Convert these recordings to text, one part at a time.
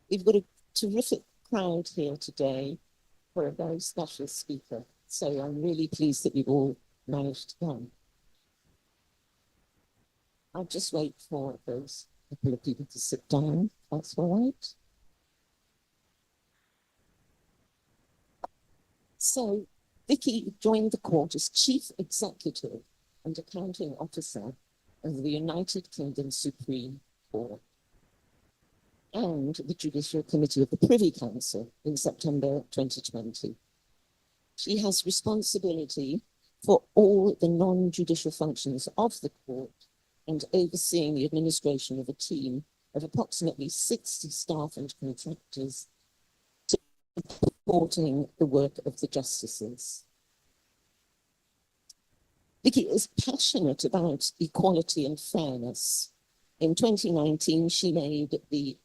We've got a terrific crowd here today for a very special speaker. So I'm really pleased that you've all managed to come. I'll just wait for those couple of people to sit down. That's all right. So Vicky joined the court as Chief Executive and Accounting Officer of the United Kingdom Supreme Court and the Judicial Committee of the Privy Council in September 2020. She has responsibility for all the non-judicial functions of the court and overseeing the administration of a team of approximately 60 staff and contractors supporting the work of the justices. Vicky is passionate about equality and fairness. In 2019, she made the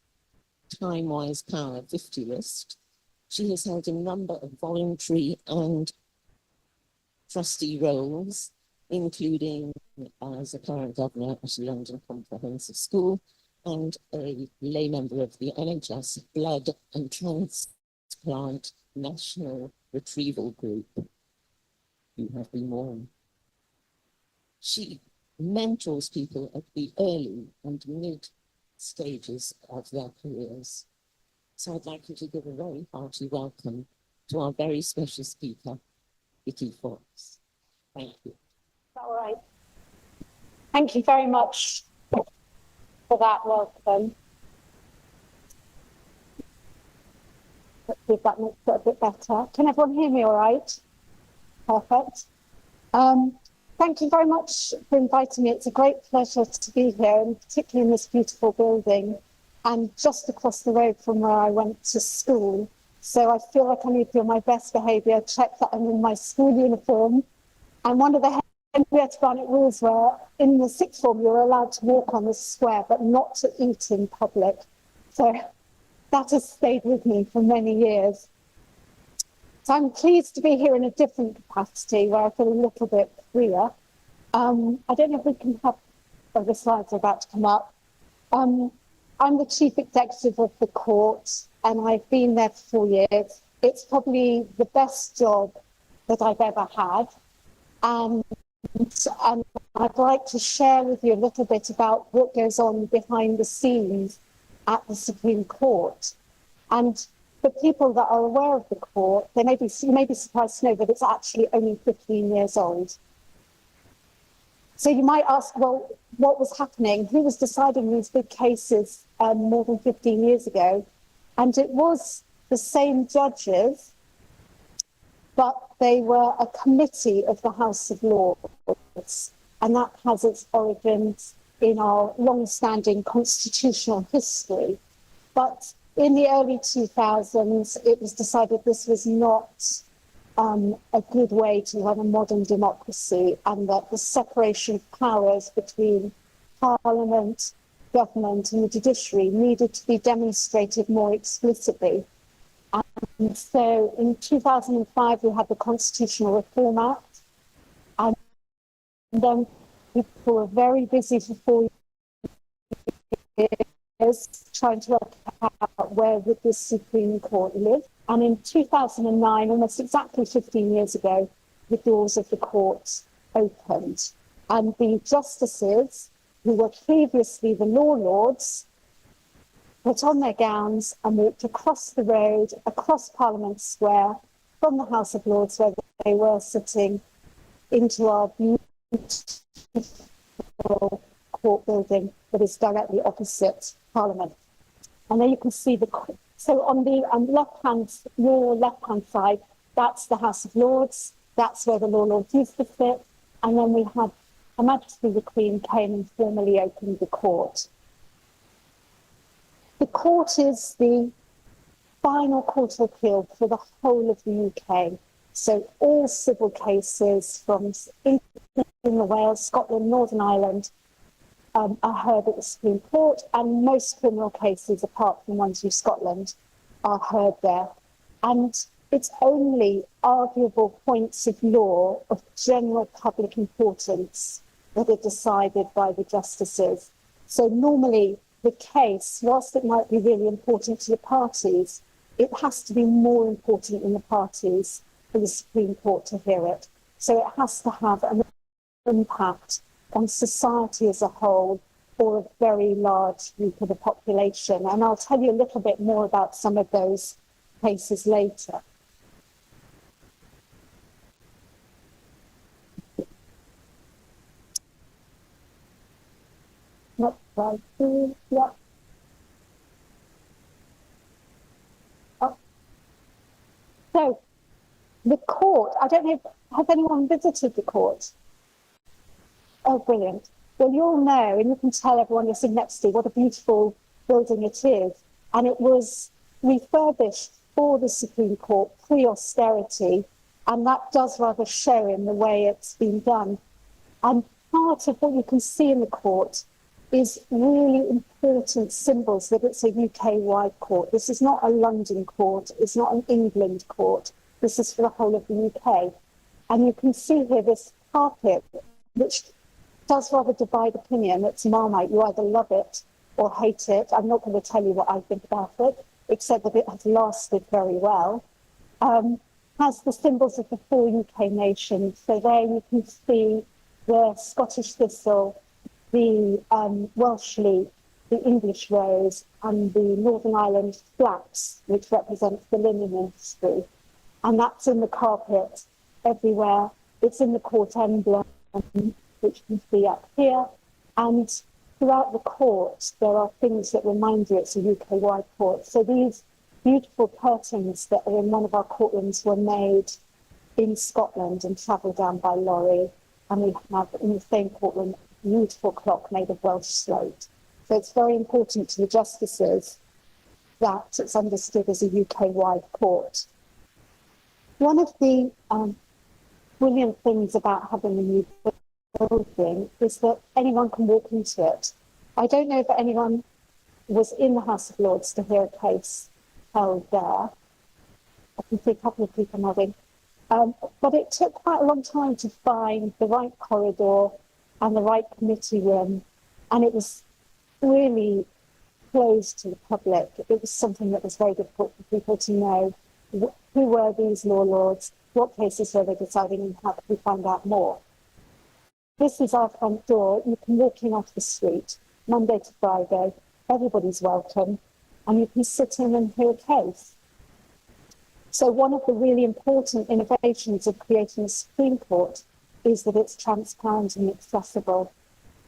Time-Wise Power 50 list. She has held a number of voluntary and trustee roles, including as a current governor at London Comprehensive School and a lay member of the NHS Blood and Transplant National Retrieval Group. You have been warned. She mentors people at the early and mid stages of their careers. So I'd like you to give a very hearty welcome to our very special speaker, Vicky Fox. Thank you. All right. Thank you very much for that welcome. Let's see if that makes it a bit better. Can everyone hear me all right? Perfect. Thank you very much for inviting me. It's a great pleasure to be here, and particularly in this beautiful building and just across the road from where I went to school. So I feel like I need to be on my best behaviour, check that I'm in my school uniform. And one of the Henrietta Barnett rules were in the sixth form, you're allowed to walk on the square, but not to eat in public. So that has stayed with me for many years. So I'm pleased to be here in a different capacity where I feel a little bit freer. I don't know if we can have, the slides are about to come up. I'm the Chief Executive of the court and I've been there for 4 years. It's probably the best job that I've ever had. And I'd like to share with you a little bit about what goes on behind the scenes at the Supreme Court. And for people that are aware of the court, you may be surprised to know that it's actually only 15 years old. So you might ask, well, what was happening? Who was deciding these big cases more than 15 years ago? And it was the same judges, but they were a committee of the House of Lords. And that has its origins in our long-standing constitutional history. But in the early 2000s, it was decided this was not a good way to run a modern democracy, and that the separation of powers between Parliament, government and the judiciary needed to be demonstrated more explicitly. And so in 2005, we had the Constitutional Reform Act, and then people were very busy for 4 years trying to work out where would the Supreme Court live. And in 2009, almost exactly 15 years ago, the doors of the court opened. And the justices, who were previously the law lords, put on their gowns and walked across the road, across Parliament Square, from the House of Lords where they were sitting, into our beautiful court building that is directly opposite Parliament. And there you can see so on the your left-hand side, that's the House of Lords, that's where the law lords used to sit, and then we had Her Majesty the Queen came and formally opened the court. The court is the final court of appeal for the whole of the UK. So all civil cases from England, Wales, Scotland, Northern Ireland are heard at the Supreme Court, and most criminal cases, apart from ones from Scotland, are heard there. And it's only arguable points of law of general public importance that are decided by the justices. So normally the case, whilst it might be really important to the parties, it has to be more important in the parties for the Supreme Court to hear it. So it has to have an impact on society as a whole or a very large group of the population. And I'll tell you a little bit more about some of those cases later. Next slide, please. Yeah. Oh. So the court, I don't know if, has anyone visited the court? Oh, brilliant. Well, you'll know, and you can tell everyone you're sitting next to what a beautiful building it is. And it was refurbished for the Supreme Court pre-austerity, and that does rather show in the way it's been done. And part of what you can see in the court is really important symbols that it's a UK-wide court. This is not a London court, it's not an England court. This is for the whole of the UK. And you can see here this carpet, which does rather divide opinion. It's Marmite. You either love it or hate it. I'm not going to tell you what I think about it, except that it has lasted very well. Has the symbols of the 4 UK nations. So there you can see the Scottish thistle, the Welsh leek, the English rose, and the Northern Ireland flax, which represents the linen industry. And that's in the carpet everywhere. It's in the court emblem, which you can see up here. And throughout the court, there are things that remind you it's a UK-wide court. So these beautiful curtains that are in one of our courtrooms were made in Scotland and travelled down by lorry. And we have in the same courtroom a beautiful clock made of Welsh slate. So it's very important to the justices that it's understood as a UK-wide court. One of the brilliant things about having a new building is that anyone can walk into it. I don't know if anyone was in the House of Lords to hear a case held there. I can see a couple of people nodding. But it took quite a long time to find the right corridor and the right committee room. And it was really closed to the public. It was something that was very difficult for people to know. Who were these law lords? What cases were they deciding, and how could we find out more? This is our front door. You can walk in off the street, Monday to Friday. Everybody's welcome. And you can sit in and hear a case. So one of the really important innovations of creating a Supreme Court is that it's transparent and accessible.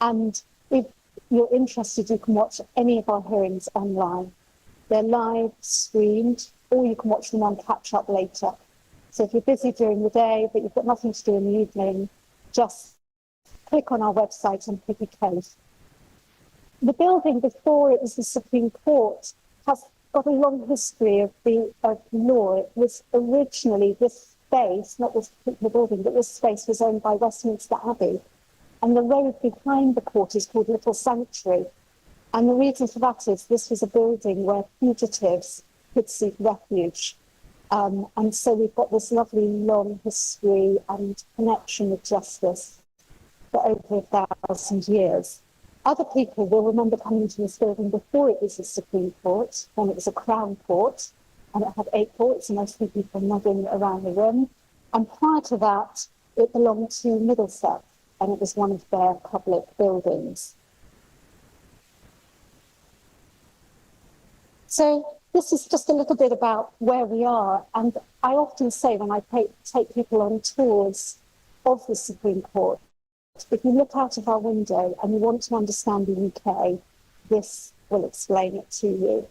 And if you're interested, you can watch any of our hearings online. They're live streamed, or you can watch them on catch up later. So if you're busy during the day, but you've got nothing to do in the evening, just click on our website and pick a case. The building before it was the Supreme Court has got a long history of law. It was originally this space, not this particular building, but this space was owned by Westminster Abbey. And the road behind the court is called Little Sanctuary. And the reason for that is this was a building where fugitives could seek refuge. And so we've got this lovely long history and connection with justice for over 1,000 years. Other people will remember coming to this building before it was the Supreme Court, when it was a Crown Court, and it had 8 courts, and I see people nodding around the room. And prior to that, it belonged to Middlesex, and it was one of their public buildings. So this is just a little bit about where we are. And I often say when I take people on tours of the Supreme Court, if you look out of our window and you want to understand the UK, this will explain it to you.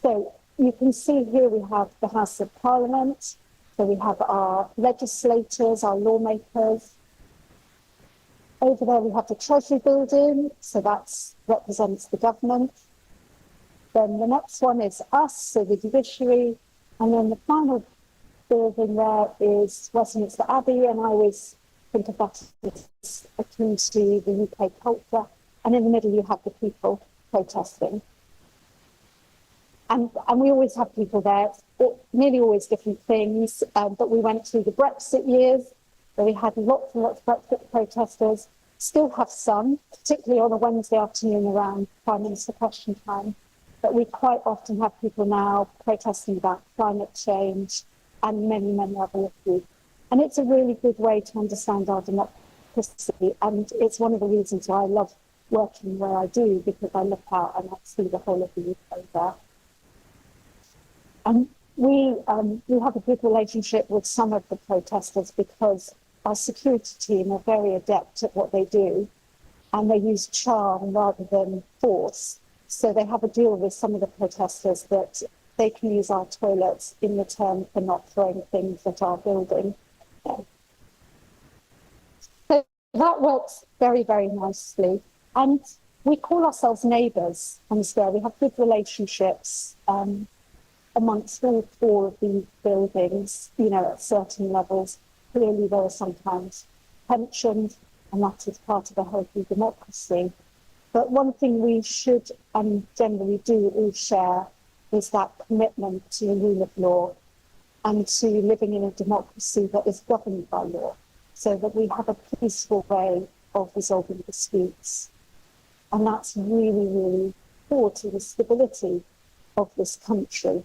So you can see here we have the House of Parliament. So we have our legislators, our lawmakers. Over there we have the Treasury building. So that represents the government. Then the next one is us, so the judiciary. And then the final building there is Westminster Abbey. And I always think of that as akin to the UK culture. And in the middle, you have the people protesting. And we always have people there, nearly always different things. But we went through the Brexit years, where we had lots and lots of Brexit protesters. still have some, particularly on a Wednesday afternoon around Prime Minister question time. But we quite often have people now protesting about climate change and many, many other issues. And it's a really good way to understand our democracy. And it's one of the reasons why I love working where I do, because I look out and I see the whole of the UK there. And we have a good relationship with some of the protesters because our security team are very adept at what they do, and they use charm rather than force. So they have a deal with some of the protesters that they can use our toilets in return for not throwing things at our building. So that works very, very nicely. And we call ourselves neighbours on the square. We have good relationships amongst all four of these buildings, you know, at certain levels. Clearly, there are sometimes tensions, and that is part of a healthy democracy. But one thing we should and generally do all share is that commitment to the rule of law and to living in a democracy that is governed by law, so that we have a peaceful way of resolving disputes. And that's really, really core to the stability of this country.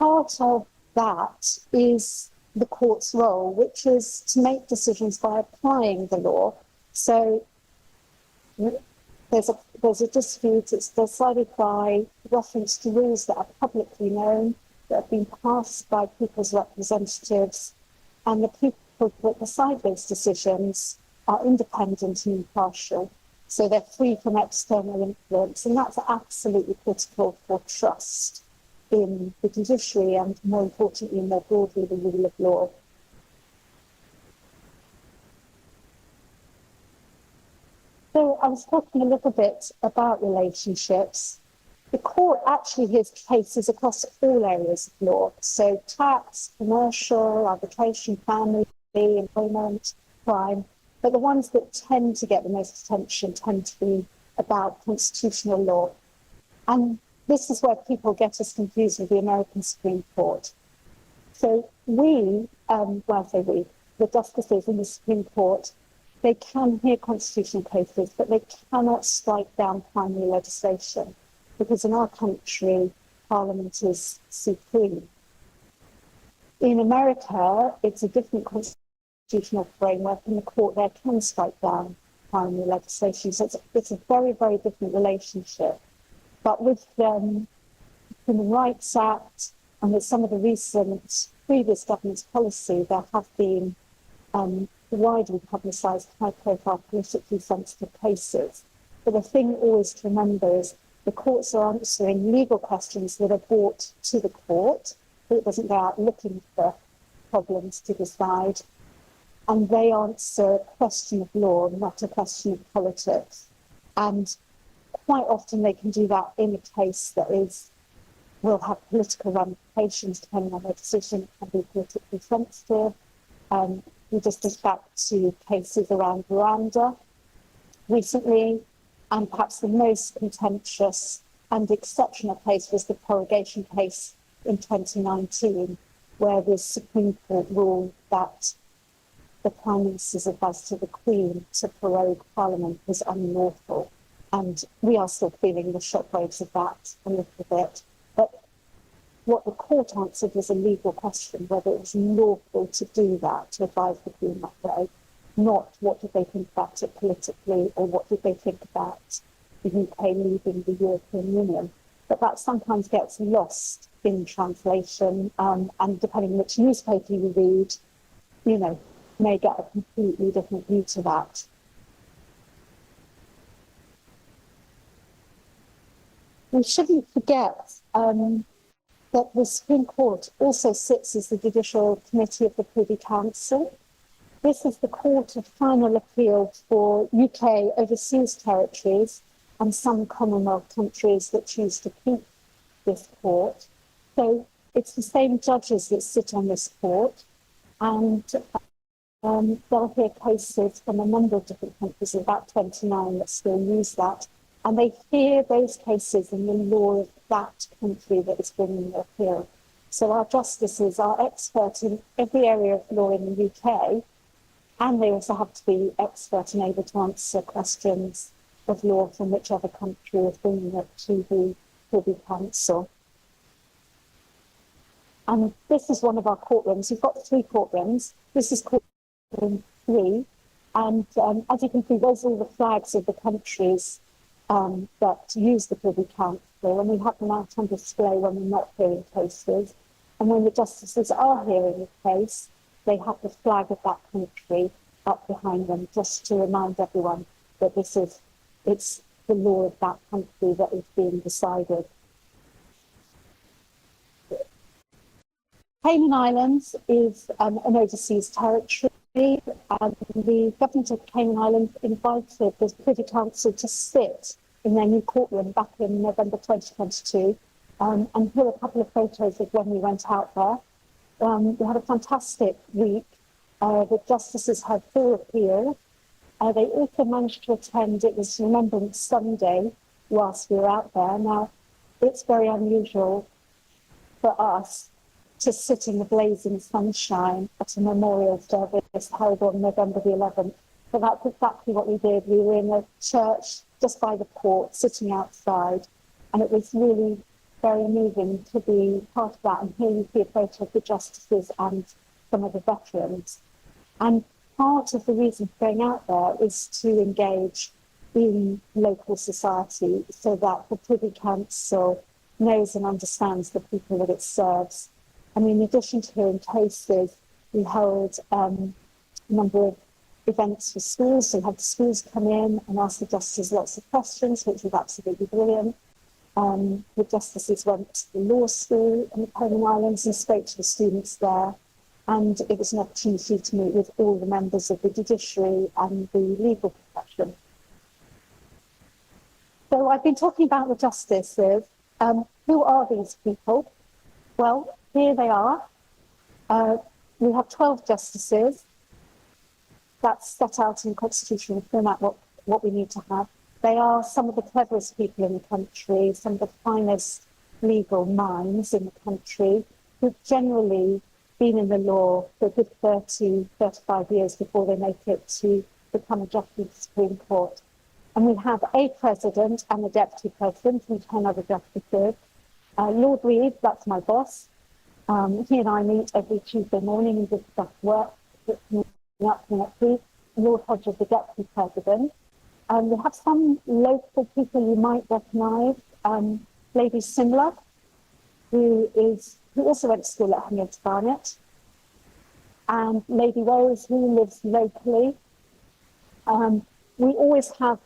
Part of that is the court's role, which is to make decisions by applying the law. So there's a dispute, it's decided by reference to rules that are publicly known, that have been passed by people's representatives, and the people that decide those decisions are independent and impartial. So they're free from external influence, and that's absolutely critical for trust in the judiciary and, more importantly, more broadly, the rule of law. So I was talking a little bit about relationships. The court actually hears cases across all areas of law, so tax, commercial, arbitration, family, employment, crime, but the ones that tend to get the most attention tend to be about constitutional law. And this is where people get us confused with the American Supreme Court. So we, the justices in the Supreme Court, they can hear constitutional cases, but they cannot strike down primary legislation, because in our country, Parliament is supreme. In America, it's a different constitutional framework, and the court there can strike down primary legislation. So it's a very, very different relationship. But with the Human Rights Act and with some of the recent previous government's policy, there have been widely publicised, high-profile, politically sensitive cases. But the thing always to remember is the courts are answering legal questions that are brought to the court. It doesn't go out looking for problems to decide. And they answer a question of law, not a question of politics. And quite often they can do that in a case that will have political ramifications depending on their decision. It can be politically sensitive. We just think back to cases around Rwanda recently, and perhaps the most contentious and exceptional case was the prorogation case in 2019, where the Supreme Court ruled that the Prime Minister's advice to the Queen to prorogue Parliament was unlawful. And we are still feeling the shockwaves of that a little bit. But what the court answered was a legal question, whether it was lawful to do that, to advise the Queen that way, not what did they think about it politically, or what did they think about the UK leaving the European Union. But that sometimes gets lost in translation, and depending on which newspaper you read, you know, may get a completely different view to that. We shouldn't forget that the Supreme Court also sits as the Judicial Committee of the Privy Council. This is the court of final appeal for UK overseas territories and some Commonwealth countries that choose to keep this court. So it's the same judges that sit on this court, and they'll hear cases from a number of different countries, about 29 that still use that. And they hear those cases in the law of that country that is bringing the appeal. So our justices are experts in every area of law in the UK, And they also have to be expert and able to answer questions of law from whichever country is bringing it to the Privy Council. And this is one of our courtrooms. We've got 3 courtrooms. This is courtroom 3. And as you can see, those are all the flags of the countries that use the Privy Council. And we have them out on display when we're not hearing cases. And when the justices are hearing a case, they have the flag of that country up behind them, just to remind everyone that it's the law of that country that is being decided. Cayman Islands is an overseas territory, and the government of Cayman Islands invited the Privy Council to sit in their new courtroom back in November 2022. And here are a couple of photos of when we went out there. We had a fantastic week. The justices had 4 appeals. They also managed to attend, it was Remembrance Sunday whilst we were out there. Now, it's very unusual for us to sit in the blazing sunshine at a memorial service held on November the 11th. But that's exactly what we did. We were in a church just by the port, sitting outside, and it was really very moving to be part of that. And here you see a photo of the justices and some of the veterans. And part of the reason for going out there is to engage in local society so that the Privy Council knows and understands the people that it serves. And in addition to hearing cases, we held a number of events for schools. So we had the schools come in and ask the justices lots of questions, which was absolutely brilliant. The justices went to the law school in the Cayman Islands and spoke to the students there. And it was an opportunity to meet with all the members of the judiciary and the legal profession. So I've been talking about the justices. Who are these people? Well, here they are. We have 12 justices. That's set out in constitutional format what we need to have. They are some of the cleverest people in the country, some of the finest legal minds in the country, who've generally been in the law for a good 30, 35 years before they make it to become a justice of the Supreme Court. And we have a president and a deputy president and 10 other justices. Lord Reed, that's my boss. He and I meet every Tuesday morning and discuss work. Lord Hodges, the deputy president. We have some local people you might recognise. Lady Simler, who also went to school at Henrietta Barnett, and Lady Rose, who lives locally. We always have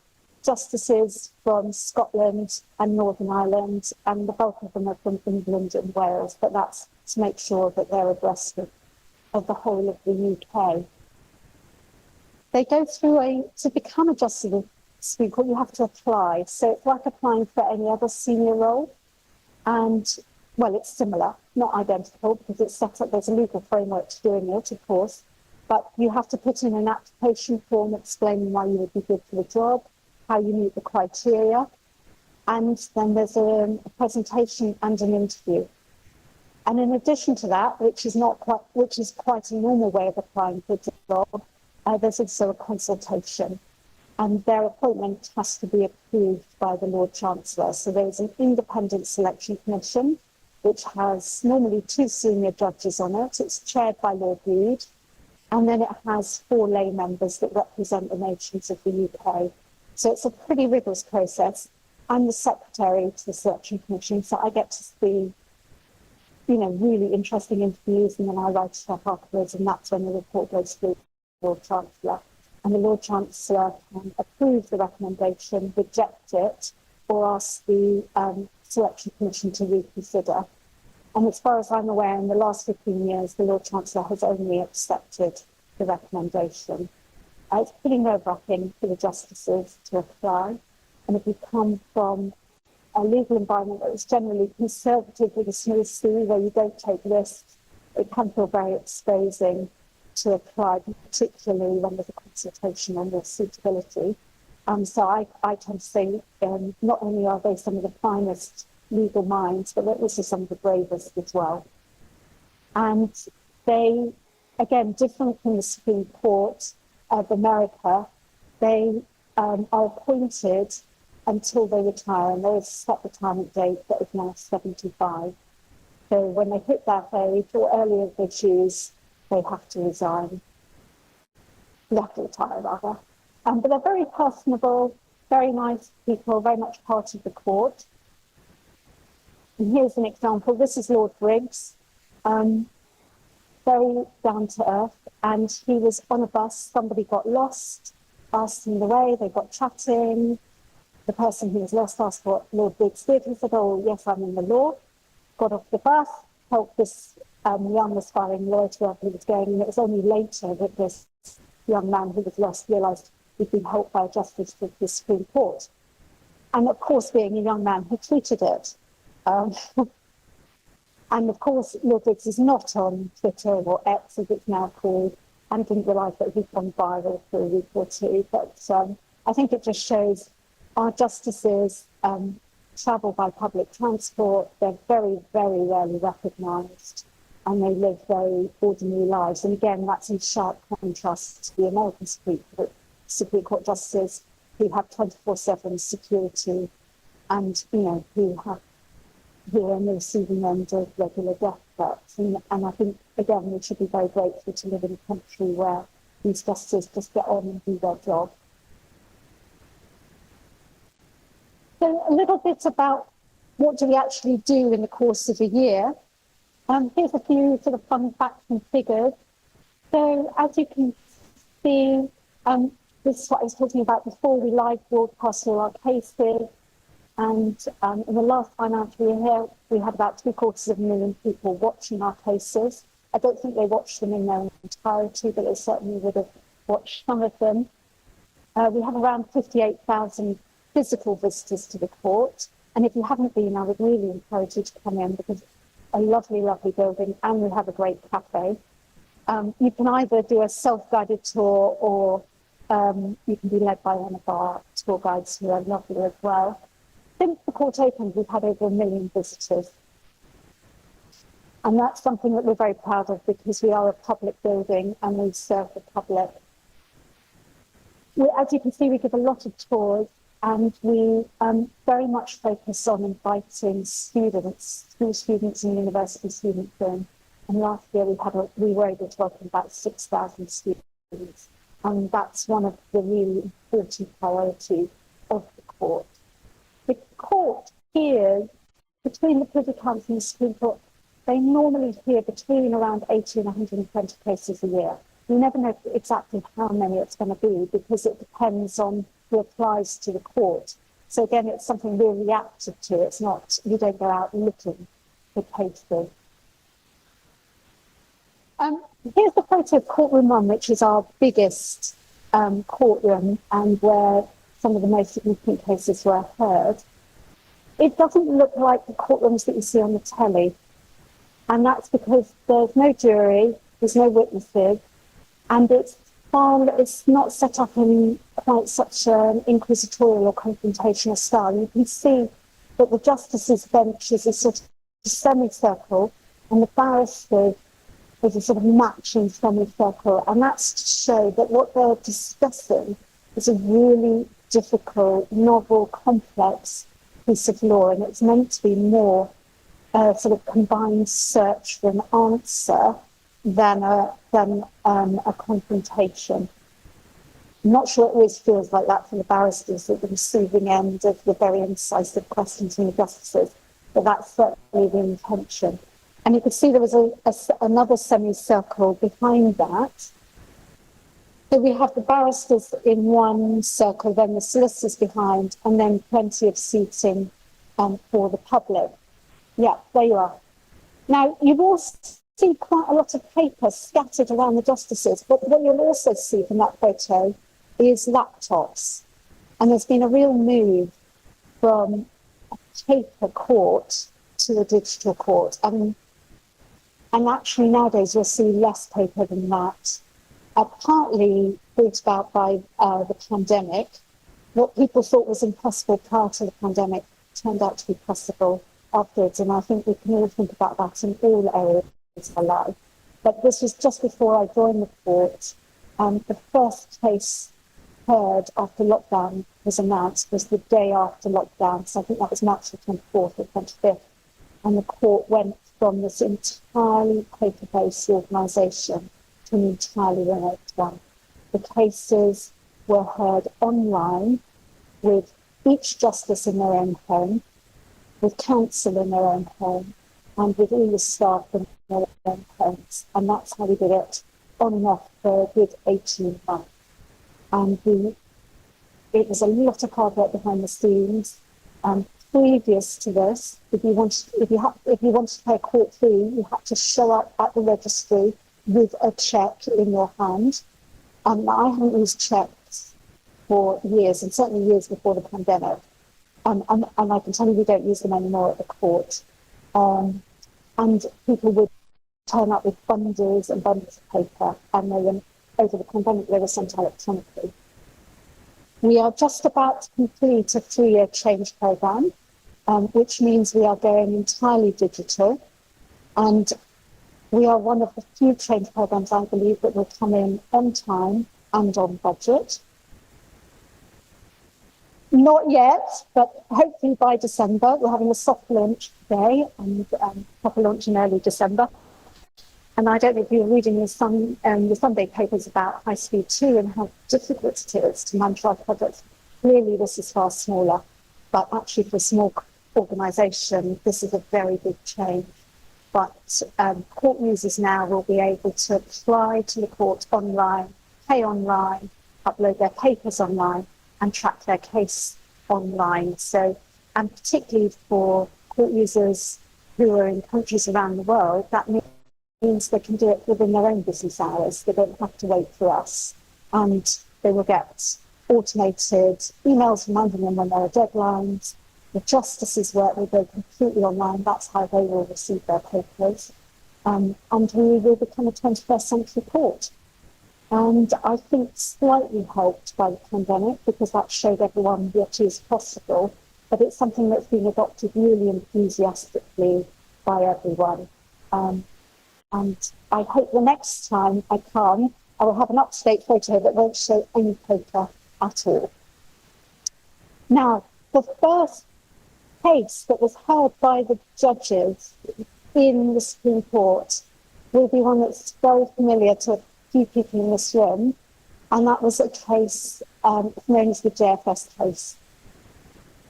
justices from Scotland and Northern Ireland, and the bulk of them are from England and Wales, but that's to make sure that they're abreast of the whole of the UK. They go through to become a justice of the Supreme Court, you have to apply. So it's like applying for any other senior role. And, well, it's similar, not identical, because it's set up, there's a legal framework to doing it, of course. But you have to put in an application form explaining why you would be good for the job, how you meet the criteria. And then there's a presentation and an interview. And in addition to that, which is quite a normal way of applying for the job, there's also a consultation. And their appointment has to be approved by the Lord Chancellor. So there's an independent selection commission, which has normally 2 senior judges on it. It's chaired by Lord Reed. And then it has 4 lay members that represent the nations of the UK. So it's a pretty rigorous process. I'm the secretary to the selection commission, so I get to see, really interesting interviews, and then I write it up afterwards, and that's when the report goes through the Lord Chancellor. And the Lord Chancellor can approve the recommendation, reject it, or ask the selection commission to reconsider. And as far as I'm aware, in the last 15 years, the Lord Chancellor has only accepted the recommendation. It's pretty nerve-wracking for the justices to apply. And if you come from a legal environment that is generally conservative with a small c, where you don't take risks, it can feel very exposing to apply, particularly when there's a consultation on their suitability. So I tend to say not only are they some of the finest legal minds, but they're also some of the bravest as well. And they, again, different from the Supreme Court, of America, they are appointed until they retire, and there is a set retirement date that is now 75. So when they hit that age, or earlier they choose, they have to resign. They have to retire, rather. But they're very personable, very nice people, very much part of the court. And here's an example. This is Lord Briggs, very down to earth. And he was on a bus, somebody got lost, asked him the way, they got chatting. The person who was lost asked what Lord Briggs did. He said, oh, yes, I'm in the law. Got off the bus, helped this young aspiring lawyer to where he was going. And it was only later that this young man who was lost realised he'd been helped by a justice of the Supreme Court. And of course, being a young man, he tweeted it. And of course, Lord Briggs is not on Twitter or X, as it's now called, and didn't realise that he'd gone viral for a week or two. But I think it just shows our justices travel by public transport. They're very, very rarely recognised, and they live very ordinary lives. And again, that's in sharp contrast to the American Supreme Court justices who have 24/7 security and, who are on the receiving end of regular death threats. And I think, again, we should be very grateful to live in a country where these justices just get on and do their job. So a little bit about what do we actually do in the course of a year. Here's a few sort of fun facts and figures. So as you can see, this is what I was talking about before. We live broadcast all our cases. And in the last financial year, we had about 750,000 people watching our cases. I don't think they watched them in their entirety, but they certainly would have watched some of them. We have around 58,000 physical visitors to the court. And if you haven't been, I would really encourage you to come in, because it's a lovely, lovely building, and we have a great cafe. You can either do a self-guided tour, or you can be led by one of our tour guides who are lovely as well. Since the court opened, we've had over 1 million visitors. And that's something that we're very proud of, because we are a public building and we serve the public. As you can see, we give a lot of tours, and we very much focus on inviting students, school students and university students in. And last year we were able to welcome about 6,000 students. And that's one of the really important priorities of the court. The court hears, between the Privy Council and the Supreme Court, they normally hear between around 80 and 120 cases a year. You never know exactly how many it's going to be, because it depends on who applies to the court. So again, it's something we're reactive to. It's not, you don't go out looking for cases. Here's the photo of Courtroom 1, which is our biggest courtroom, and where some of the most significant cases were heard. It doesn't look like the courtrooms that you see on the telly. And that's because there's no jury, there's no witnesses, and it's not set up in quite such an inquisitorial or confrontational style. You can see that the justices' bench is a sort of semicircle, and the barristers is a sort of matching semicircle. And that's to show that what they're discussing is a really difficult, novel, complex piece of law, and it's meant to be more sort of combined search for an answer than a confrontation. I'm not sure it always feels like that for the barristers at the receiving end of the very incisive questions from the justices, but that's certainly the intention. And you could see there was another semicircle behind that. So we have the barristers in one circle, then the solicitors behind, and then plenty of seating for the public. Yeah, there you are. Now, you've also seen quite a lot of paper scattered around the justices, but what you'll also see from that photo is laptops. And there's been a real move from a paper court to a digital court. And actually nowadays you'll see less paper than that. Partly brought about by the pandemic. What people thought was impossible prior to the pandemic turned out to be possible afterwards, and I think we can all think about that in all areas of our life. But this was just before I joined the court, The first case heard after lockdown was announced was the day after lockdown. So I think that was March the 24th or 25th. And the court went from this entirely paper-based organisation to an entirely remote one. The cases were heard online with each justice in their own home, with counsel in their own home, and with all the staff in their own homes. And that's how we did it on and off for a good 18 months. And it was a lot of hard work behind the scenes. Previous to this, if you wanted to pay a court fee, you had to show up at the registry with a cheque in your hand. I haven't used cheques for years, and certainly years before the pandemic. And I can tell you we don't use them anymore at the court. And people would turn up with bundles and bundles of paper, and over the pandemic they were sent electronically. We are just about to complete a 3-year change programme, which means we are going entirely digital. And we are one of the few change programmes, I believe, that will come in on time and on budget. Not yet, but hopefully by December. We're having a soft launch today and proper launch in early December. And I don't know if you're reading the Sunday papers about HGSu3a and how difficult it is to manage our projects. Clearly, this is far smaller, but actually for a small organisation, this is a very big change. But court users now will be able to apply to the court online, pay online, upload their papers online, and track their case online. So, and particularly for court users who are in countries around the world, that means they can do it within their own business hours. They don't have to wait for us. And they will get automated emails reminding them when there are deadlines. The justices' work will go completely online. That's how they will receive their papers. And we will become a 21st century court. And I think slightly helped by the pandemic, because that showed everyone what is possible. But it's something that's been adopted really enthusiastically by everyone. And I hope the next time I come, I will have an up-to-date photo that won't show any paper at all. Now, the first case that was heard by the judges in the Supreme Court will be one that's very familiar to a few people in this room, and that was a case known as the JFS case.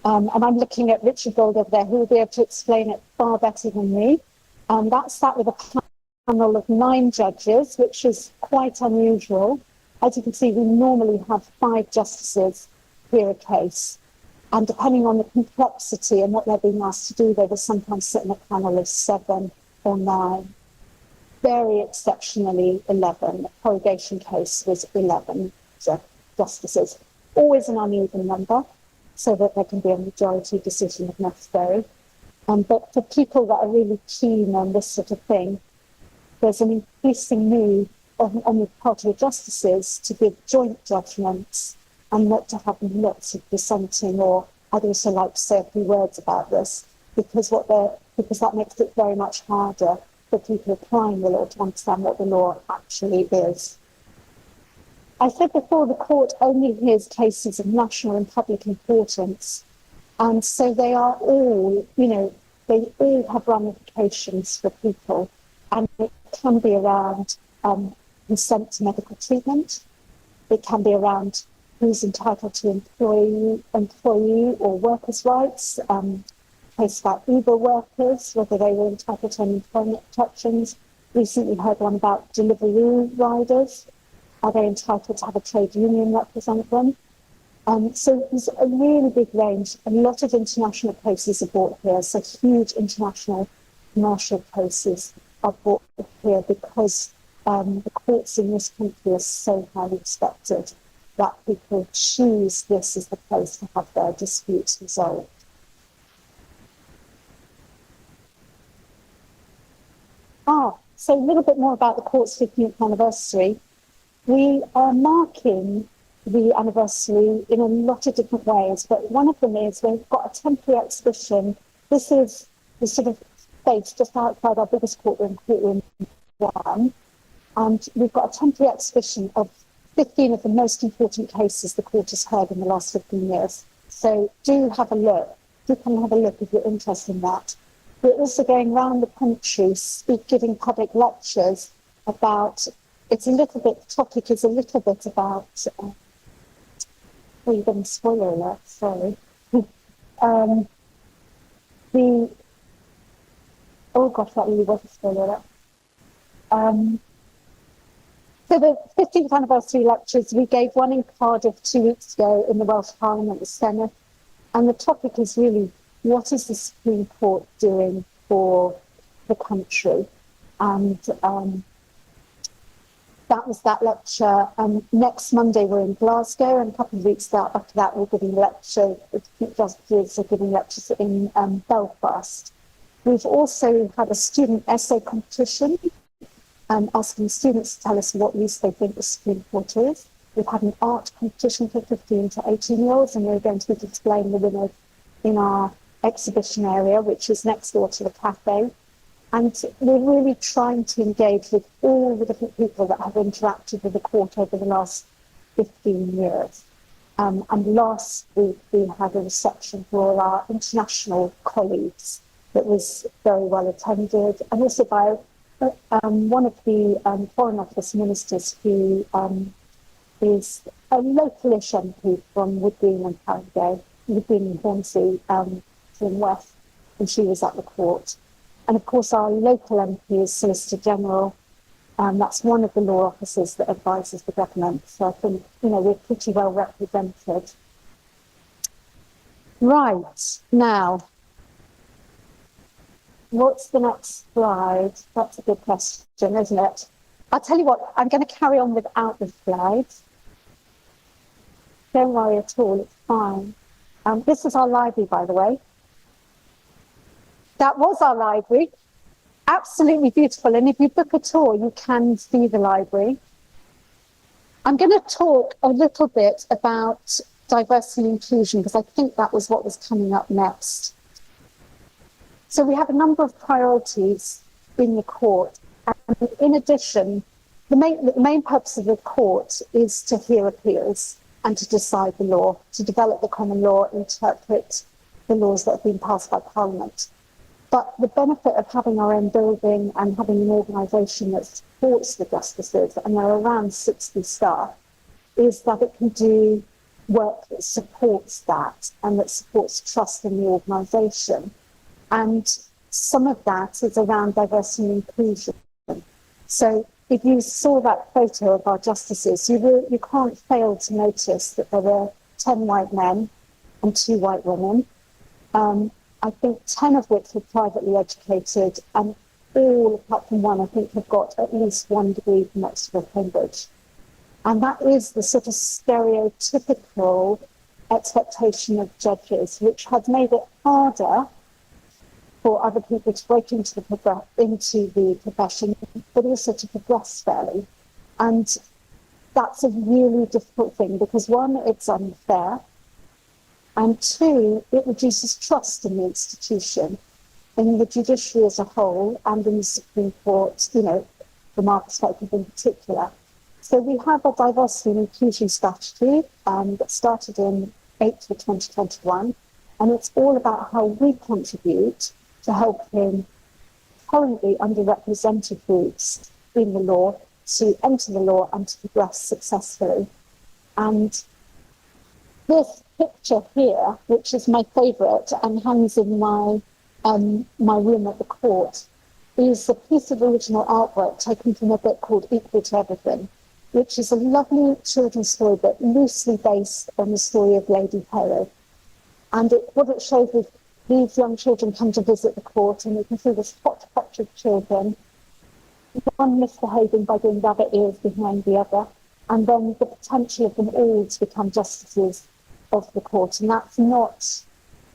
And I'm looking at Richard Gold over there, who will be able to explain it far better than me. That sat with a panel of 9 judges, which is quite unusual. As you can see, we normally have 5 justices hear a case. And depending on the complexity and what they're being asked to do, they will sometimes sit in a panel of 7 or 9. Very exceptionally, 11. The prorogation case was 11 justices. Always an uneven number, so that there can be a majority decision if necessary. But for people that are really keen on this sort of thing, there's an increasing need on the part of the justices to give joint judgments and not to have lots of dissenting, or I'd also like to say a few words about this, because that makes it very much harder for people applying the law to understand what the law actually is. I said before, the court only hears cases of national and public importance, and so they are all, they all have ramifications for people, and it can be around consent to medical treatment. It can be around who's entitled to employee or workers' rights, case about Uber workers, whether they were entitled to employment protections. Recently heard one about delivery riders. Are they entitled to have a trade union represent them? So there's a really big range. A lot of international cases are brought here, so huge international commercial cases are brought here because the courts in this country are so highly respected that people choose this as the place to have their disputes resolved. So a little bit more about the court's 50th anniversary. We are marking the anniversary in a lot of different ways, but one of them is we've got a temporary exhibition. This is the sort of space just outside our biggest courtroom 1, and we've got a temporary exhibition of 15 of the most important cases the court has heard in the last 15 years. So do have a look. Do come and have a look if you're interested in that. We're also going around the country giving public lectures about, the topic is a little bit about, oh, you're getting spoiler alert, sorry. Oh gosh, that really was a spoiler alert. So the 15th anniversary lectures, we gave one in Cardiff 2 weeks ago in the Welsh Parliament, the Senate, and the topic is really, what is the Supreme Court doing for the country? And that was that lecture. Next Monday, we're in Glasgow, and a couple of weeks after that, we're giving lectures, justices are giving lectures in Belfast. We've also had a student essay competition, asking students to tell us what use they think the Supreme Court is. We've had an art competition for 15 to 18-year-olds, and we're going to be displaying the winners in our exhibition area, which is next door to the cafe. And we're really trying to engage with all the different people that have interacted with the court over the last 15 years. And last week, we had a reception for all our international colleagues that was very well attended, and also by one of the Foreign Office ministers who is a localish MP from Woodgreen and Harrogate, Woodgreen and Hornsey, from West, and she was at the court. And of course, our local MP is Solicitor General, and that's one of the law officers that advises the government. So I think, we're pretty well represented. Right, now, what's the next slide? That's a good question, isn't it? I'll tell you what, I'm going to carry on without the slides. Don't worry at all, it's fine. This is our library, by the way. That was our library. Absolutely beautiful. And if you book a tour, you can see the library. I'm going to talk a little bit about diversity and inclusion, because I think that was what was coming up next. So we have a number of priorities in the court. And in addition, the main purpose of the court is to hear appeals and to decide the law, to develop the common law, interpret the laws that have been passed by Parliament. But the benefit of having our own building and having an organisation that supports the justices, and there are around 60 staff, is that it can do work that supports that and that supports trust in the organisation. And some of that is around diversity and inclusion. So if you saw that photo of our justices, you can't fail to notice that there were 10 white men and 2 white women. I think 10 of which were privately educated, and all apart from one, I think, have got at least 1 degree from Oxford or Cambridge. And that is the sort of stereotypical expectation of judges, which has made it harder for other people to break into the profession, but also to progress fairly. And that's a really difficult thing, because 1, it's unfair, and 2, it reduces trust in the institution, in the judiciary as a whole, and in the Supreme Court, from our perspective in particular. So we have a diversity and inclusion strategy that started in April 2021, and it's all about how we contribute to helping currently underrepresented groups in the law to enter the law and to progress successfully. And this picture here, which is my favourite and hangs in my room at the court, is a piece of original artwork taken from a book called Equal to Everything, which is a lovely children's story book loosely based on the story of Lady Hero. And what it shows is these young children come to visit the court, and you can see this hodgepodge of children, one misbehaving by doing rabbit ears behind the other, and then the potential of them all to become justices of the court. And that's not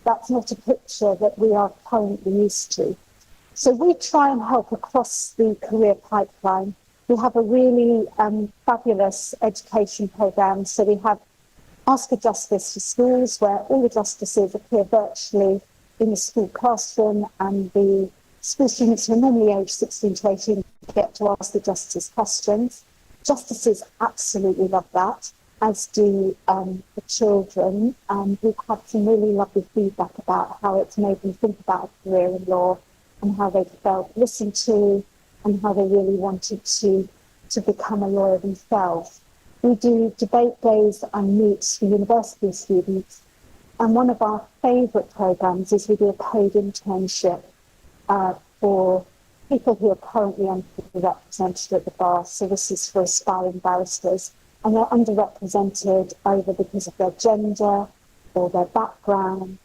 a picture that we are currently used to. So we try and help across the career pipeline. We have a really fabulous education programme. So we have Ask a Justice for schools, where all the justices appear virtually in the school classroom, and the school students who are normally aged 16 to 18 get to ask the justice questions. Justices absolutely love that, as do the children. We've had some really lovely feedback about how it's made them think about a career in law and how they felt listened to and how they really wanted to become a lawyer themselves. We do debate days and meets for university students. And one of our favourite programmes is we do a paid internship for people who are currently underrepresented at the bar. So this is for aspiring barristers. And they're underrepresented either because of their gender or their background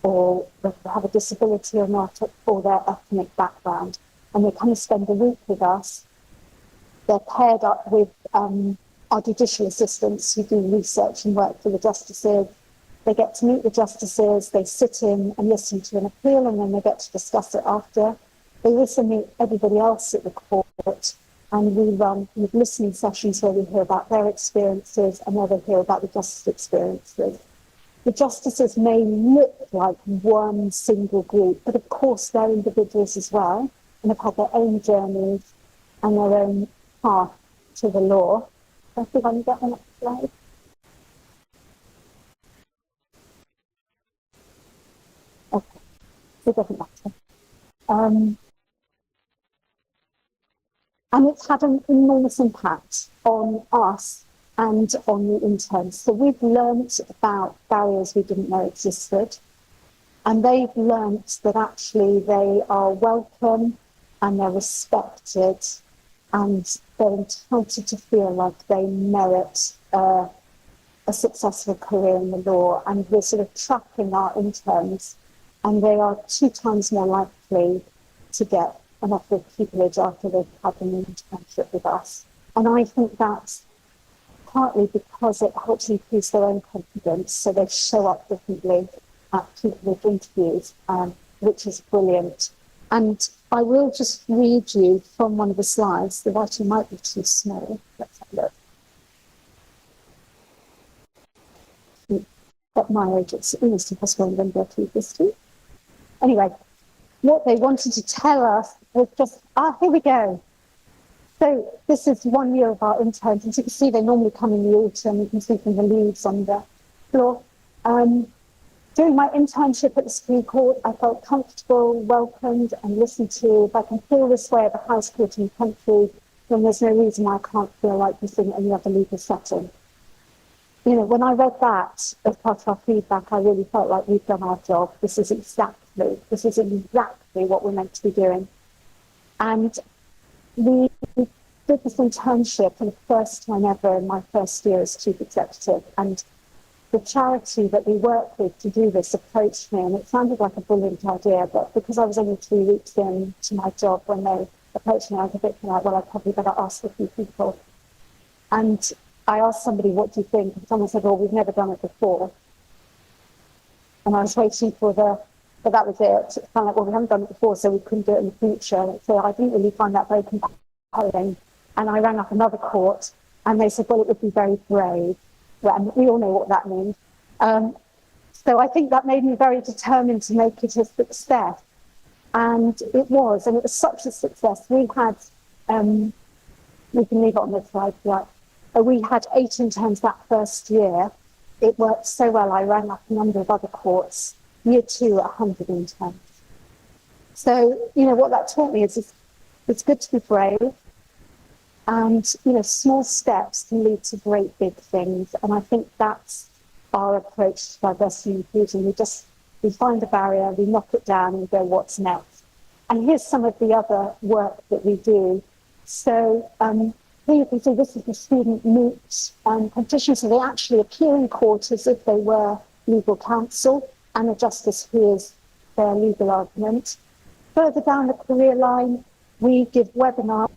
or they have a disability or not, or their ethnic background. And they come and spend a week with us. They're paired up with our judicial assistants who do research and work for the justices. They get to meet the justices, they sit in and listen to an appeal, and then they get to discuss it after. They also meet everybody else at the court, and we run listening sessions where we hear about their experiences and where they hear about the justice experiences. The justices may look like one single group, but of course they're individuals as well, and have had their own journeys and their own path to the law. I think I can get the next slide. Okay, it doesn't matter. And it's had an enormous impact on us and on the interns. So we've learnt about barriers we didn't know existed. And they've learnt that actually they are welcome and they're respected and they're entitled to feel like they merit a successful career in the law. And we're sort of tracking our interns, and they are 2 times more likely to get an offer of pupillage after they've had an internship with us. And I think that's partly because it helps increase their own confidence, so they show up differently at pupillage interviews, which is brilliant. And I will just read you from one of the slides. The writing might be too small. Let's have a look. At my age, it's almost impossible to remember this. Anyway, what they wanted to tell us was just, here we go. So this is 1 year of our interns. As you can see, they normally come in the autumn. You can see from the leaves on the floor. During my internship at the Supreme Court, I felt comfortable, welcomed and listened to. If I can feel this way at the House Court in the country, then there's no reason why I can't feel like this in any other legal setting. You know, when I read that as part of our feedback, I really felt like we've done our job. This is exactly what we're meant to be doing. And we did this internship for the first time ever in my first year as chief executive. And the charity that we work with to do this approached me, and it sounded like a brilliant idea, but because I was only 3 weeks in to my job when they approached me, I was a bit like, well, I probably better ask a few people. And I asked somebody, what do you think? And someone said, well, we've never done it before. And I was waiting but that was it. It's kind of like, well, we haven't done it before, so we couldn't do it in the future. So I didn't really find that very compelling. And I rang up another court, and they said, well, it would be very brave. Well, and we all know what that means. So I think that made me very determined to make it a success. And it was such a success. We had, we can leave it on this slide, right? We had 8 interns that first year. It worked so well, I rang up a number of other courts. Year 2, 100 interns. So, you know, what that taught me is it's good to be brave. And, you know, small steps can lead to great big things. And I think that's our approach to diversity and inclusion. We find a barrier, we knock it down and go, what's next? And here's some of the other work that we do. So here you can see this is the student moot competition. So they actually appear in court as if they were legal counsel, and a justice hears their legal argument. Further down the career line, we give webinars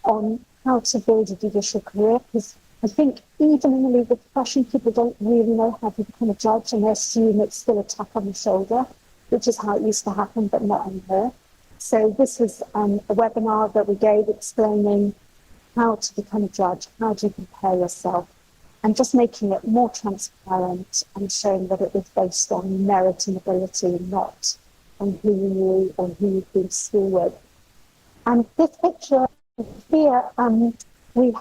on how to build a judicial career, because I think even in the legal profession, people don't really know how to become a judge, and they assume it's still a tap on the shoulder, which is how it used to happen, but not anymore. So this was a webinar that we gave explaining how to become a judge, how do you prepare yourself, and just making it more transparent and showing that it was based on merit and ability, not on who you knew or who you've been to school with. And this picture here We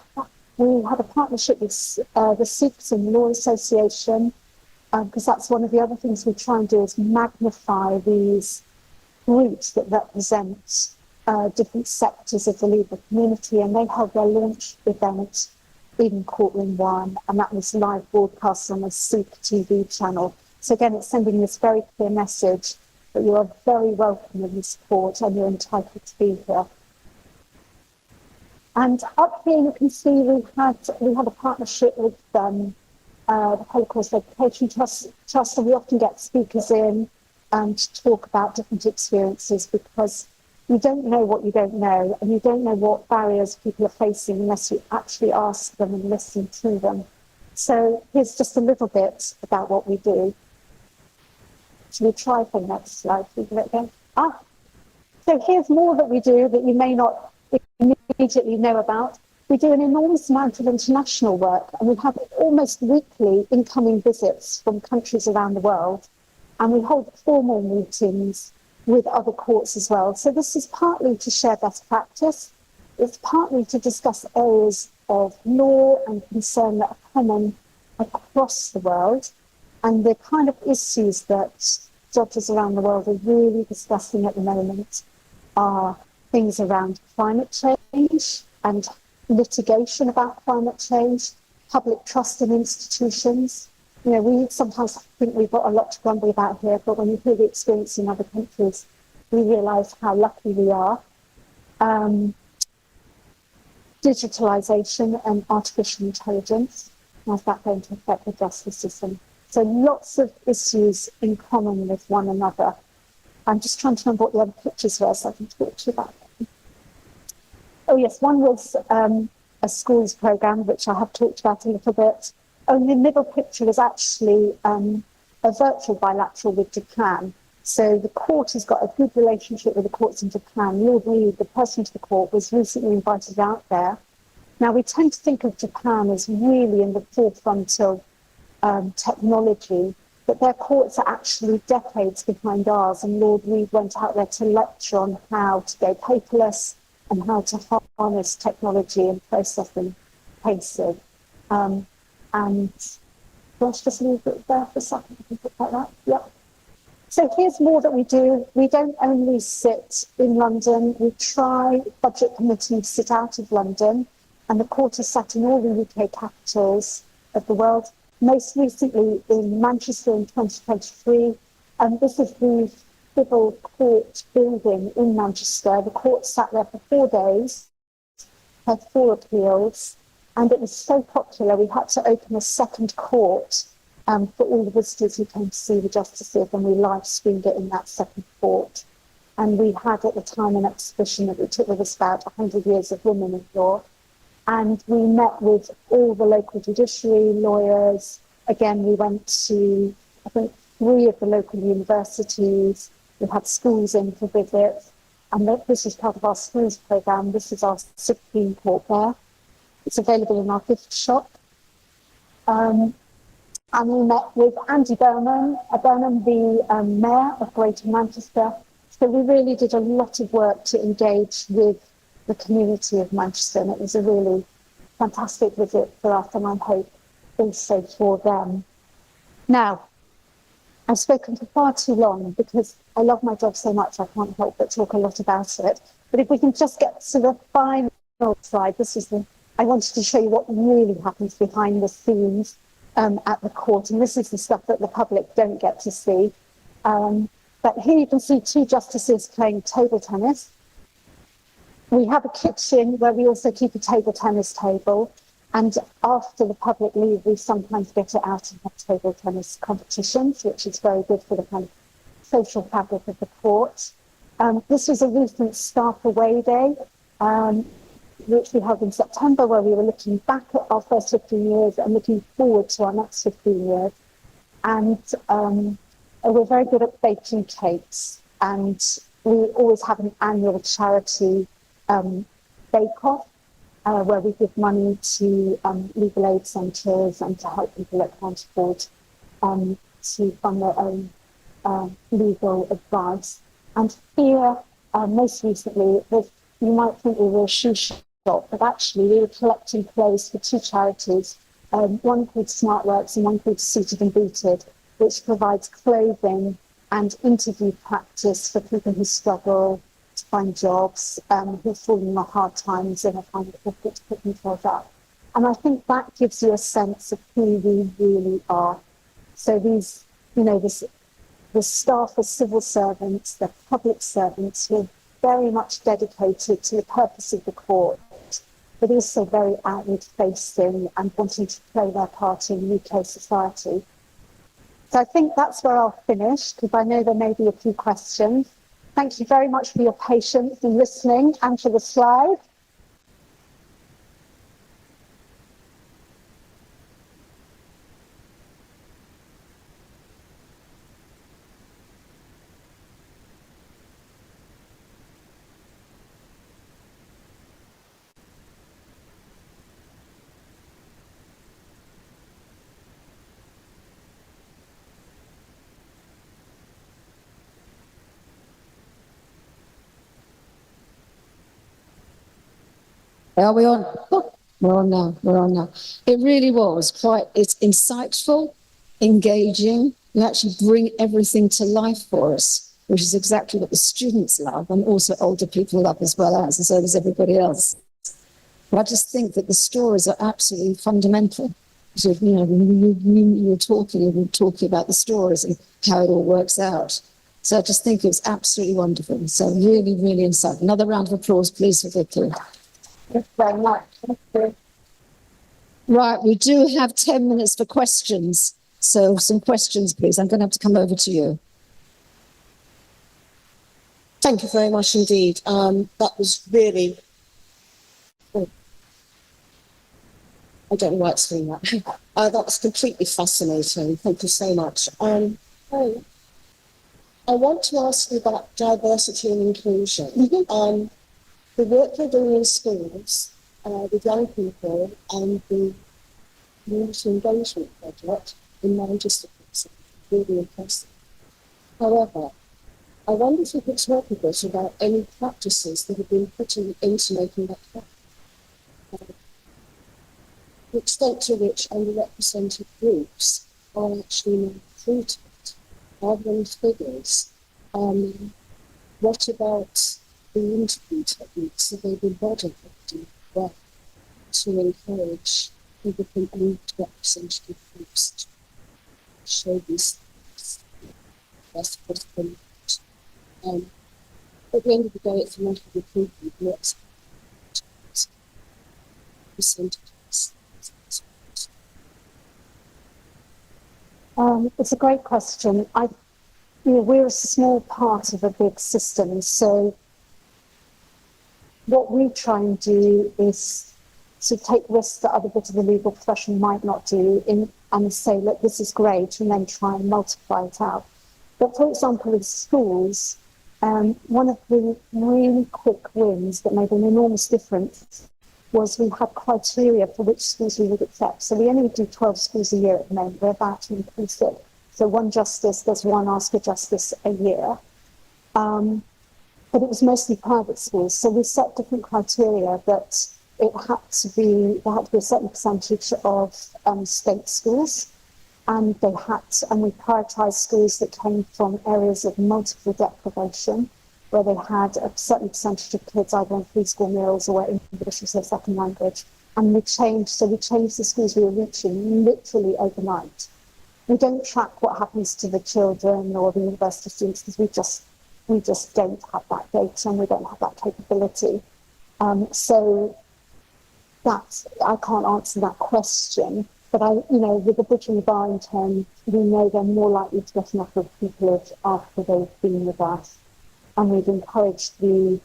we had a partnership with the Sikhs and Law Association, because that's one of the other things we try and do is magnify these groups that represent different sectors of the legal community, and they held their launch event in Courtroom One, and that was live broadcast on a Sikh TV channel. So again, it's sending this very clear message that you are very welcome in this court and you're entitled to be here. And up here you can see we had a partnership with the Holocaust Education Trust, and we often get speakers in to talk about different experiences, because you don't know what you don't know, and you don't know what barriers people are facing unless you actually ask them and listen to them. So here's just a little bit about what we do. Should we try for the next slide? So here's more that we do that you may not immediately know about. We do an enormous amount of international work, and we have almost weekly incoming visits from countries around the world, and we hold formal meetings with other courts as well. So this is partly to share best practice. It's partly to discuss areas of law and concern that are common across the world, and the kind of issues that judges around the world are really discussing at the moment are things around climate change and litigation about climate change, public trust in institutions. You know, we sometimes think we've got a lot to grumble about here, but when you hear the experience in other countries, we realise how lucky we are. Digitalisation and artificial intelligence, how's that going to affect the justice system? So lots of issues in common with one another. I'm just trying to remember what the other pictures were so I can talk to you about them. Oh yes, one was a schools programme, which I have talked about a little bit. And the middle picture is actually a virtual bilateral with Japan. So the court has got a good relationship with the courts in Japan. Lord Reed, the president of the court, was recently invited out there. Now, we tend to think of Japan as really in the forefront of technology, but their courts are actually decades behind ours. And Lord Reed went out there to lecture on how to go paperless and how to harness technology in processing cases. And let's just leave it there for a second. I can put that. Yep. So here's more that we do. We don't only sit in London. We try budget committee to sit out of London, and the court is sat in all the UK capitals of the world. Most recently in Manchester in 2023. This is the civil court building in Manchester. The court sat there for 4 days, had 4 appeals, and it was so popular we had to open a second court for all the visitors who came to see the justices, and we live streamed it in that second court. And we had at the time an exhibition that we took with us about 100 years of women in law. And we met with all the local judiciary, lawyers. Again, we went to, I think, 3 of the local universities. We had schools in for visits. And this is part of our schools programme. This is our Supreme Court there. It's available in our gift shop. And we met with Andy Burnham, the Mayor of Greater Manchester. So we really did a lot of work to engage with the community of Manchester, and it was a really fantastic visit for us, and I hope also for them. Now, I've spoken for far too long because I love my job so much I can't help but talk a lot about it. But if we can just get to the final slide, I wanted to show you what really happens behind the scenes at the court, and this is the stuff that the public don't get to see. But here you can see 2 justices playing table tennis. We have a kitchen where we also keep a table tennis table, and after the public leave, we sometimes get it out and have table tennis competitions, which is very good for the kind of social fabric of the court. This was a recent staff away day, which we held in September, where we were looking back at our first 15 years and looking forward to our next 15 years. And we're very good at baking cakes, and we always have an annual charity bake-off where we give money to legal aid centres and to help people that can't afford to fund their own legal advice. And here, most recently, you might think we were a shoe shop, shop, but actually we were collecting clothes for two charities, one called SmartWorks and one called Suited and Booted, which provides clothing and interview practice for people who struggle to find jobs, who fall in the hard times and are finding it difficult to put themselves up. And I think that gives you a sense of who we really are. So these, the staff are civil servants, they're public servants who are very much dedicated to the purpose of the court, but also very outward facing and wanting to play their part in UK society. So I think that's where I'll finish, because I know there may be a few questions. Thank you very much for your patience in listening and for the slide. Are we on? Oh, we're on now. We're on now. It really was it's insightful, engaging. You actually bring everything to life for us, which is exactly what the students love and also older people love as well as, and so does everybody else. But I just think that the stories are absolutely fundamental. So, you were talking about the stories and how it all works out. So I just think it's absolutely wonderful. So really, really insightful. Another round of applause, please, for Vicky. Thank you very much. Right, we do have 10 minutes for questions. So some questions, please. I'm going to have to come over to you. Thank you very much indeed. That was really... I don't know why it's doing that. That was completely fascinating. Thank you so much. I want to ask you about diversity and inclusion. The work you're doing in schools with young people and the community engagement project in Manchester is really impressive. However, I wonder if you could talk a bit about any practices that have been put into making that happen. The extent to which underrepresented groups are actually more recruited. Are there any figures? What about the interview techniques that they've been bodybuilding well to encourage people from underrepresented groups to show these things? That's possible. At the end of the day, it's a matter of recruitment, not percentages. It's a great question. We're a small part of a big system, so what we try and do is to take risks that other bits of the legal profession might not do and say, look, this is great, and then try and multiply it out. But for example, in schools, one of the really quick wins that made an enormous difference was we had criteria for which schools we would accept. So we only do 12 schools a year at the moment. We're about to increase it. So one justice, there's one Ask a Justice a year. But it was mostly private schools. So we set different criteria that there had to be a certain percentage of state schools. And we prioritised schools that came from areas of multiple deprivation, where they had a certain percentage of kids either on free school meals or English as their second language. And we changed the schools we were reaching literally overnight. We don't track what happens to the children or the university students because we just don't have that data and we don't have that capability. So I can't answer that question. But with the Bridging the Bar intern, we know they're more likely to get enough of pupillage after they've been with us. And we've encouraged the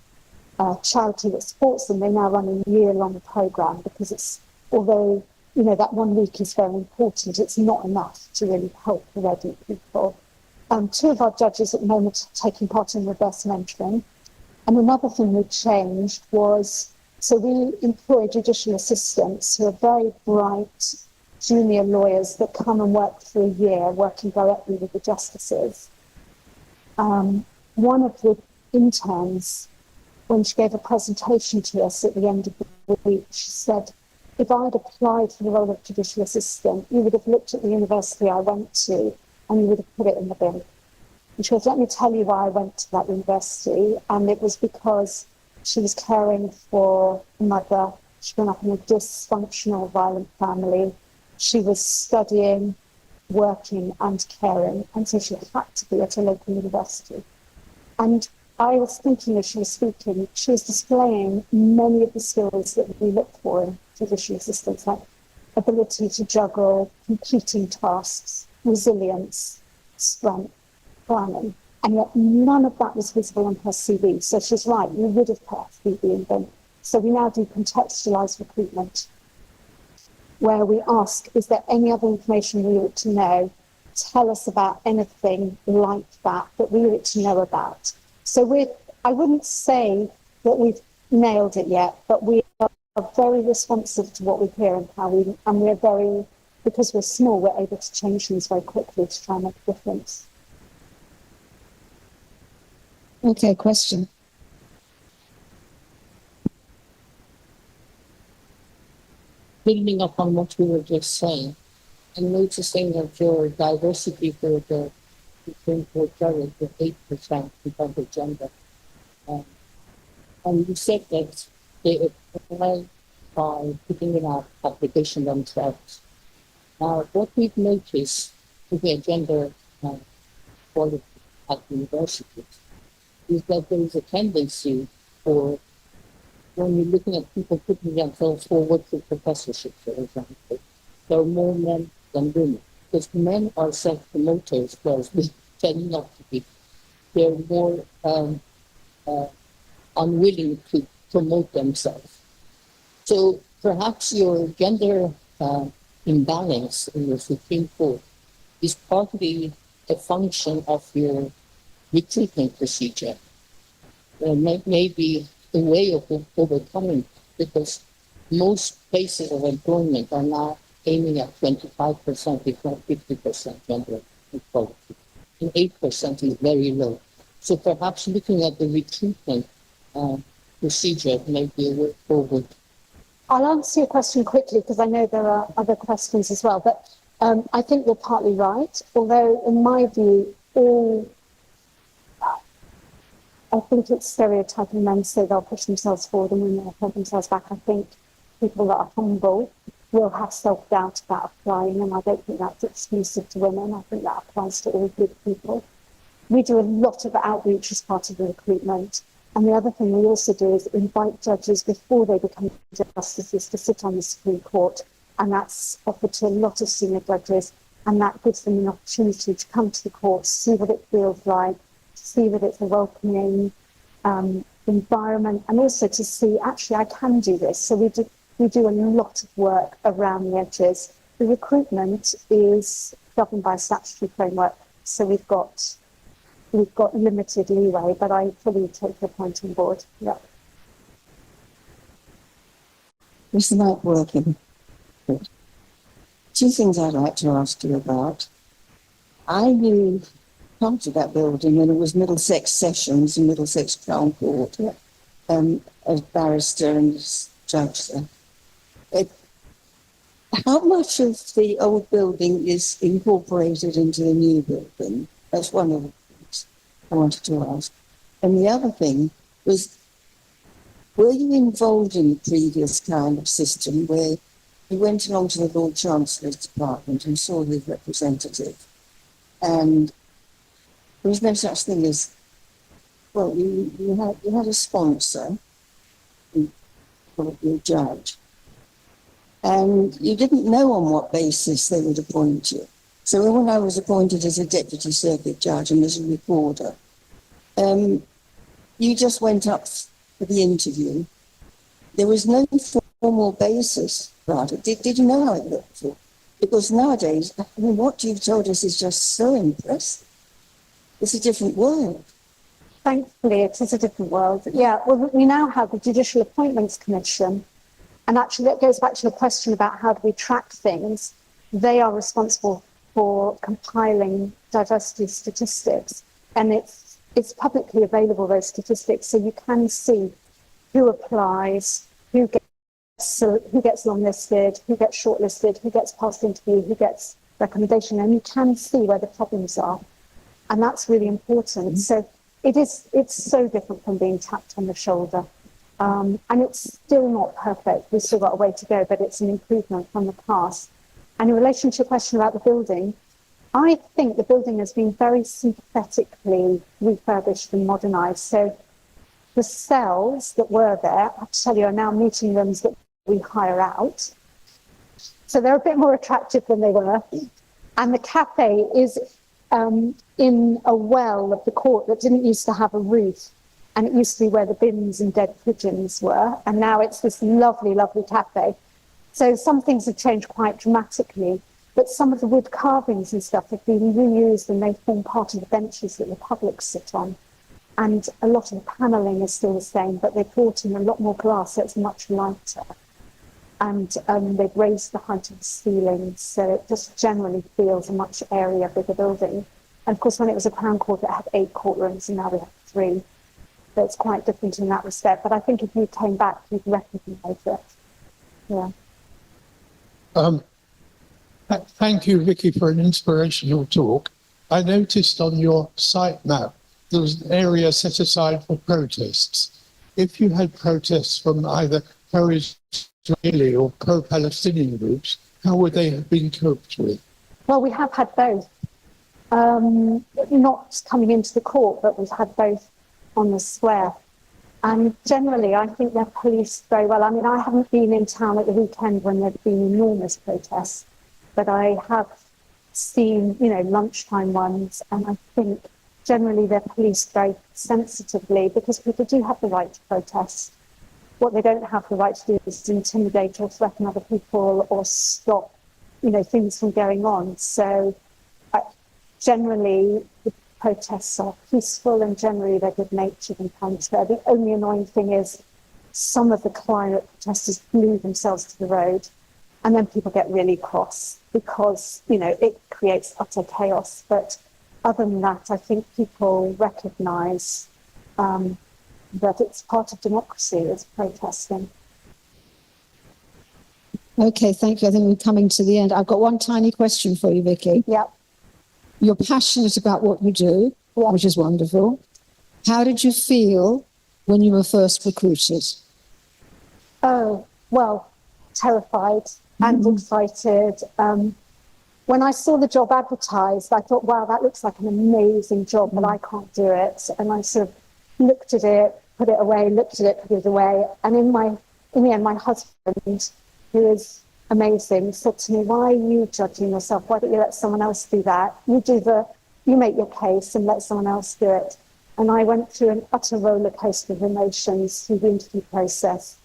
charity that supports them. They now run a year-long programme because although that 1 week is very important, it's not enough to really help the ready people. 2 of our judges at the moment are taking part in reverse mentoring. And another thing we changed was, so we employ judicial assistants who are very bright junior lawyers that come and work for a year, working directly with the justices. One of the interns, when she gave a presentation to us at the end of the week, she said, if I'd applied for the role of judicial assistant, you would have looked at the university I went to and you would have put it in the bin. And she goes, let me tell you why I went to that university. And it was because she was caring for a mother. She'd grown up in a dysfunctional, violent family. She was studying, working and caring. And so she had to be at a local university. And I was thinking as she was speaking, she was displaying many of the skills that we look for in judicial assistants, like ability to juggle competing tasks, resilience, strength, planning. And yet none of that was visible on her CV. So she's right, you would have put CV in them. So we now do contextualised recruitment, where we ask, is there any other information we ought to know? Tell us about anything like that we ought to know about. So I wouldn't say that we've nailed it yet, but we are very responsive to what we hear and we're very, because we're small, we're able to change things very quickly to try and make a difference. Okay, question. Building up on what we were just saying, and noticing that your diversity for the Supreme Court judges was 8% because of gender. And you said that they apply by putting in our application themselves. Now, what we've noticed with the gender quality at universities is that there is a tendency for, when you're looking at people putting themselves forward for professorship, for example, there are more men than women. Because men are self-promoters, whereas we tend not to be. They're more unwilling to promote themselves. So perhaps your gender imbalance in the Supreme Court is partly a function of your recruitment procedure. Maybe a way of overcoming, because most places of employment are now aiming at 25%, if not 50% gender equality. And 8% is very low. So perhaps looking at the recruitment procedure may be a way forward. I'll answer your question quickly because I know there are other questions as well, but I think you're partly right. Although in my view, I think it's stereotyping men so they'll push themselves forward and women will pull themselves back. I think people that are humble will have self-doubt about applying, and I don't think that's exclusive to women. I think that applies to all good people. We do a lot of outreach as part of the recruitment. And the other thing we also do is invite judges before they become justices to sit on the Supreme Court. And that's offered to a lot of senior judges. And that gives them an opportunity to come to the court, see what it feels like, see that it's a welcoming environment, and also to see, actually, I can do this. So we do a lot of work around the edges. The recruitment is governed by a statutory framework. So we've got limited leeway, but I fully take your point on board. Yeah. What's the night working? Two things I'd like to ask you about. I knew part of that building when it was Middlesex Sessions and Middlesex Crown Court, as barrister and as judge there. How much of the old building is incorporated into the new building? That's one of the things I wanted to ask. And the other thing was, were you involved in the previous kind of system where you went along to the Lord Chancellor's department and saw his representative, and there was no such thing as, well, you had a sponsor, probably a judge, and you didn't know on what basis they would appoint you. So when I was appointed as a deputy circuit judge and as a recorder, you just went up for the interview. There was no formal basis about it. Did you know how it looked for? Because nowadays, I mean, what you've told us is just so impressive. It's a different world. Thankfully, it is a different world. Yeah, well, we now have the Judicial Appointments Commission. And actually, that goes back to the question about how do we track things. They are responsible for compiling diversity statistics. And it's publicly available, those statistics, so you can see who applies, who gets longlisted, who gets shortlisted, who gets past interview, who gets recommendation, and you can see where the problems are. And that's really important. So it's so different from being tapped on the shoulder. And it's still not perfect. We've still got a way to go, but it's an improvement from the past. And in relation to your question about the building, I think the building has been very sympathetically refurbished and modernised. So the cells that were there, I have to tell you, are now meeting rooms that we hire out. So they're a bit more attractive than they were. And the cafe is in a well of the court that didn't used to have a roof. And it used to be where the bins and dead pigeons were. And now it's this lovely, lovely cafe. So some things have changed quite dramatically. But some of the wood carvings and stuff have been reused, and they form part of the benches that the public sit on. And a lot of the panelling is still the same, but they've brought in a lot more glass, so it's much lighter. And they've raised the height of the ceiling, so it just generally feels a much airier, bigger building. And of course, when it was a Crown Court, it had 8 courtrooms, and now we have 3. So it's quite different in that respect. But I think if you came back, you'd recognise it. Yeah. Thank you, Vicky, for an inspirational talk. I noticed on your site map there was an area set aside for protests. If you had protests from either pro-Israeli or pro-Palestinian groups, how would they have been coped with? Well, we have had both. Not coming into the court, but we've had both on the square. And generally, I think they're policed very well. I mean, I haven't been in town at the weekend when there've been enormous protests, but I have seen, lunchtime ones, and I think generally they're policed very sensitively because people do have the right to protest. What they don't have the right to do is intimidate or threaten other people or stop, things from going on. So generally, the protests are peaceful and generally they're good-natured and counter. The only annoying thing is some of the climate protesters glue themselves to the road, and then people get really cross because, it creates utter chaos. But other than that, I think people recognise that it's part of democracy, is protesting. Okay, thank you. I think we're coming to the end. I've got one tiny question for you, Vicky. Yeah. You're passionate about what you do, which is wonderful. How did you feel when you were first recruited? Oh, well, terrified and excited. When I saw the job advertised, I thought, wow, that looks like an amazing job, but I can't do it. And I sort of looked at it, put it away, looked at it, put it away. And in the end, my husband, who is amazing, said to me, why are you judging yourself? Why don't you let someone else do that? You make your case and let someone else do it. And I went through an utter roller coaster of emotions through the interview process,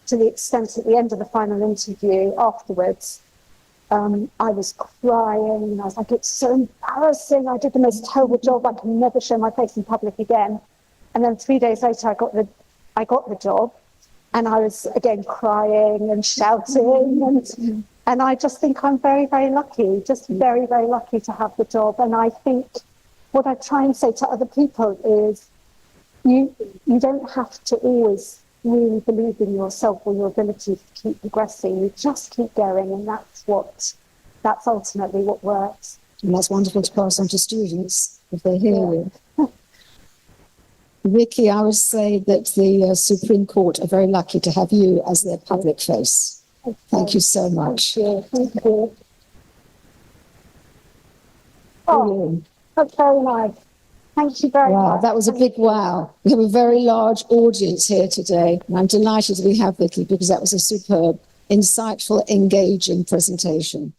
to the extent at the end of the final interview afterwards, I was crying and I was like, it's so embarrassing. I did the most terrible job. I can never show my face in public again. And then 3 days later, I got the job, and I was again crying and shouting. And I just think I'm very, very lucky, just very, very lucky to have the job. And I think what I try and say to other people is you don't have to always really believe in yourself or your ability to keep progressing. You just keep going, and that's ultimately what works. And that's wonderful to pass on to students if they hear you. Vicky, I would say that the Supreme Court are very lucky to have you as their public face. Thank you so much. Thank you. Oh, that's very nice. Thank you very much. Wow, that was a big wow. We have a very large audience here today, and I'm delighted we have Vicky because that was a superb, insightful, engaging presentation.